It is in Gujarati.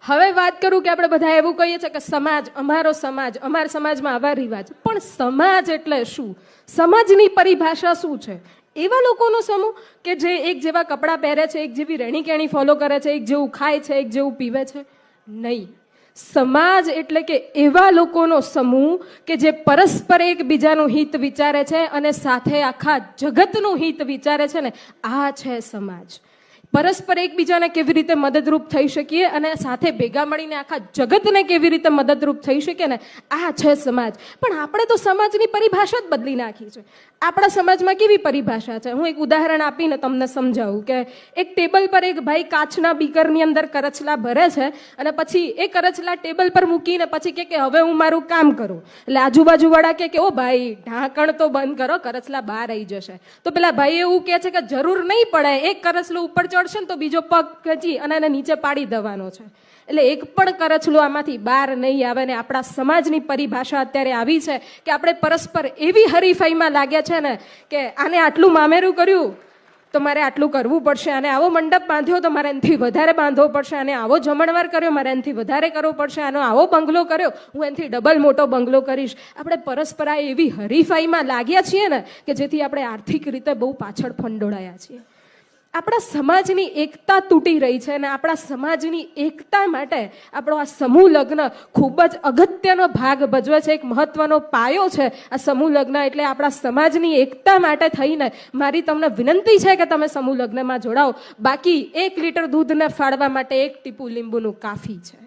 હવે વાત કરું કે આપણે બધા એવું કહીએ છીએ કે સમાજ, અમારા સમાજમાં આવા રિવાજ, પણ સમાજ એટલે શું? સમાજની પરિભાષા શું છે? એવા લોકોનો સમૂહ કે જે એક જેવા કપડાં પહેરે છે, એક જેવી રહેણી કહેણી ફોલો કરે છે, એક જેવું ખાય છે, એક જેવું પીવે છે? નહીં. સમાજ એટલે કે એવા લોકોનો સમૂહ કે જે પરસ્પર એકબીજાનું હિત વિચારે છે અને સાથે આખા જગતનું હિત વિચારે છે ને, આ છે સમાજ. પરસ્પર એકબીજાને કેવી રીતે મદદરૂપ થઈ શકીએ અને સાથે ભેગા મળીને આખા જગતને કેવી રીતે મદદરૂપ થઈ શકીએ ને, આ છે સમાજ. પણ આપણે તો સમાજની પરિભાષા જ બદલી નાખી છે. આપણા સમાજમાં કેવી પરિભાષા છે? હું એક ઉદાહરણ આપીને તમને સમજાવું કે એક ટેબલ પર એક ભાઈ કાચના બીકરની અંદર કરચલા ભરે છે અને પછી એ કરચલા ટેબલ પર મૂકીને પછી કે હવે હું મારું કામ કરું. એટલે આજુબાજુવાળા કે ઓ ભાઈ ઢાંકણ તો બંધ કરો, કરચલા બહાર આવી જશે. તો પેલા ભાઈ એવું કહે છે કે જરૂર નહીં પડે, એક કરચલું ઉપર ચડશે ને તો બીજો પગ ખેંચી અને એને નીચે પાડી દેવાનો છે. એટલે એક પણ કરચલું આમાંથી બહાર નહીં આવે. ને આપણા સમાજની પરિભાષા અત્યારે આવી છે કે આપણે પરસ્પર એવી હરીફાઈમાં લાગ્યા છે ને કે આને આટલું મામેરું કર્યું તો મારે આટલું કરવું પડશે, આને આવો મંડપ બાંધ્યો તો મારે એનાથી વધારે બાંધવો પડશે, આને આવો જમણવાર કર્યો મારે એનાથી વધારે કરવો પડશે, આનો આવો બંગલો કર્યો હું એનાથી ડબલ મોટો બંગલો કરીશ. આપણે પરસ્પર એવી હરીફાઈમાં લાગ્યા છીએ ને કે જેથી આપણે આર્થિક રીતે બહુ પાછળ ફંડોળાયા છીએ. આપણા સમાજની એકતા તૂટી રહી છે અને આપણા સમાજની એકતા માટે આપણો આ સમૂહ લગ્ન ખૂબ જ અગત્યનો ભાગ ભજવે છે, એક મહત્વનો પાયો છે આ સમૂહ લગ્ન. એટલે આપણા સમાજની એકતા માટે થઈને મારી તમને વિનંતી છે કે તમે સમૂહ લગ્નમાં જોડાઓ. બાકી 1 લીટર દૂધને ફાળવા માટે 1 ટીપું લીંબુનું કાફી છે.